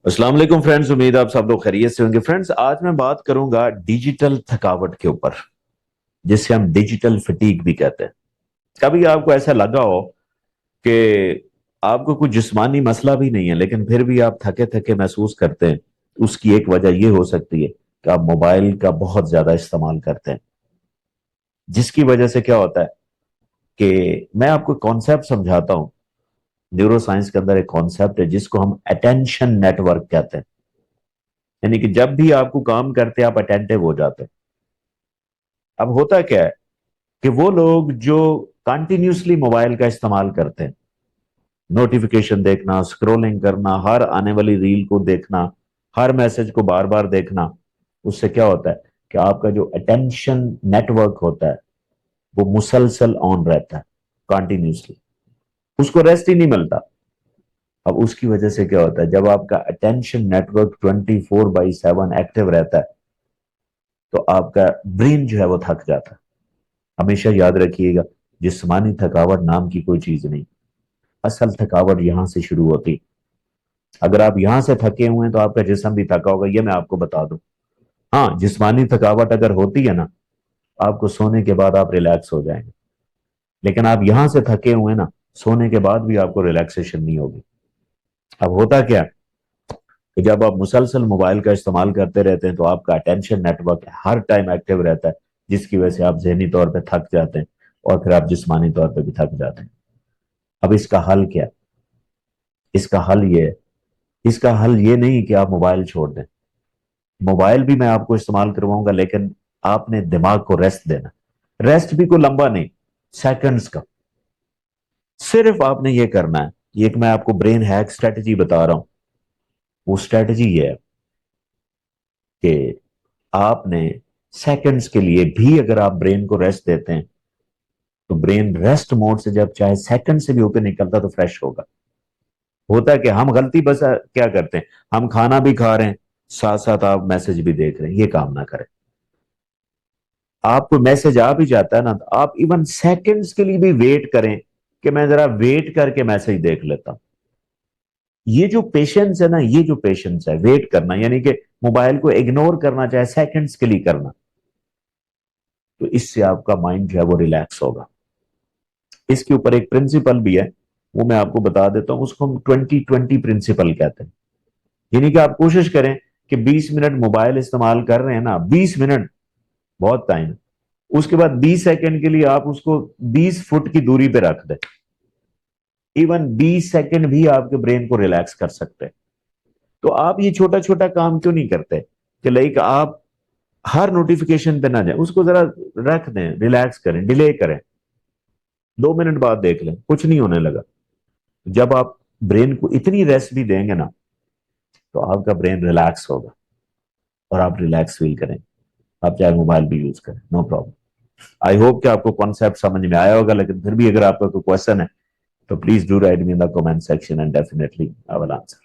अस्सलाम वालेकुम फ्रेंड्स, उम्मीद आप सब लोग खैरियत से होंगे। फ्रेंड्स, आज मैं बात करूंगा डिजिटल थकावट के ऊपर, जिससे हम डिजिटल फटीग भी कहते हैं। कभी आपको ऐसा लगा हो कि आपको कोई जिस्मानी मसला भी नहीं है, लेकिन फिर भी आप थके थके महसूस करते हैं? उसकी एक वजह यह हो सकती है कि आप मोबाइल का बहुत ज्यादा इस्तेमाल करते हैं, जिसकी वजह से क्या होता है कि मैं आपको कॉन्सेप्ट समझाता हूं। न्यूरो साइंस के अंदर एक कॉन्सेप्ट है जिसको हम अटेंशन नेटवर्क कहते हैं। यानी कि जब भी आपको काम करते हैं आप अटेंटिव हो जाते हैं। अब होता क्या है कि वो लोग जो कंटिन्यूसली मोबाइल का इस्तेमाल करते हैं, नोटिफिकेशन देखना, स्क्रोलिंग करना, हर आने वाली रील को देखना, हर मैसेज को बार बार देखना, उससे क्या होता है कि आपका जो अटेंशन नेटवर्क होता है वो मुसलसल ऑन रहता है, कंटिन्यूसली, उसको रेस्ट ही नहीं मिलता। अब उसकी वजह से क्या होता है, जब आपका अटेंशन नेटवर्क 24/7 एक्टिव रहता है तो आपका ब्रेन जो है वो थक जाता है। हमेशा याद रखिएगा, जिस्मानी थकावट नाम की कोई चीज नहीं। असल थकावट यहां से शुरू होती। अगर आप यहां से थके हुए हैं तो आपका जिस्म भी थका होगा, ये मैं आपको बता दूं। हाँ, जिस्मानी थकावट अगर होती है ना, आपको सोने के बाद आप रिलैक्स हो जाएंगे। लेकिन आप यहां से थके हुए हैं ना, सोने के बाद भी आपको रिलैक्सेशन नहीं होगी। अब होता क्या है कि जब आप मुसलसल मोबाइल का इस्तेमाल करते रहते हैं तो आपका अटेंशन नेटवर्क हर टाइम एक्टिव रहता है, जिसकी वजह से आप जहनी तौर पर थक जाते हैं और फिर आप जिस्मानी तौर पर भी थक जाते हैं। अब इसका हल क्या? इसका हल ये है, इसका हल ये नहीं कि आप मोबाइल छोड़ दें। मोबाइल भी मैं आपको इस्तेमाल करवाऊंगा, लेकिन आपने दिमाग को रेस्ट देना। रेस्ट भी कोई लंबा नहीं, सेकंड्स का। सिर्फ आपने ये करना है। ये एक मैं आपको ब्रेन हैक स्ट्रेटजी बता रहा हूं। वो स्ट्रेटजी ये है कि आपने सेकंड्स के लिए भी अगर आप ब्रेन को रेस्ट देते हैं तो ब्रेन रेस्ट मोड से जब चाहे सेकंड से भी होकर निकलता तो फ्रेश होगा। होता है कि हम गलती बस क्या करते हैं, हम खाना भी खा रहे हैं, साथ साथ आप मैसेज भी देख रहे हैं। ये काम ना करें। आपको मैसेज आ भी जाता है ना, तो आप इवन सेकंड्स के लिए भी वेट करें कि मैं जरा वेट करके मैसेज देख लेता हूं। ये जो पेशेंस है ना, ये जो पेशेंस है, वेट करना, यानी कि मोबाइल को इग्नोर करना चाहे सेकंड्स के लिए करना, तो इससे आपका माइंड जो है वो रिलैक्स होगा। इसके ऊपर एक प्रिंसिपल भी है, वो मैं आपको बता देता हूं। उसको हम 20-20 प्रिंसिपल कहते हैं। यानी कि आप कोशिश करें कि 20 मिनट मोबाइल इस्तेमाल कर रहे हैं ना, 20 मिनट बहुत टाइम है। उसके बाद 20 सेकंड के लिए आप उसको 20 फुट की दूरी पे रख दें। इवन 20 सेकंड भी आपके ब्रेन को रिलैक्स कर सकते हैं। तो आप ये छोटा छोटा काम क्यों नहीं करते कि लाइक आप हर नोटिफिकेशन पे ना जाए, उसको जरा रख दें, रिलैक्स करें, डिले करें, 2 मिनट बाद देख लें, कुछ नहीं होने लगा। जब आप ब्रेन को इतनी रेस्ट भी देंगे ना, तो आपका ब्रेन रिलैक्स होगा और आप रिलैक्स फील करें। आप चाहे मोबाइल भी यूज करें, नो प्रॉब्लम। आई होप कि आपको कॉन्सेप्ट समझ में आया होगा, लेकिन फिर भी अगर आपका कोई क्वेश्चन है तो please do right me in the comment section and definitely I will answer.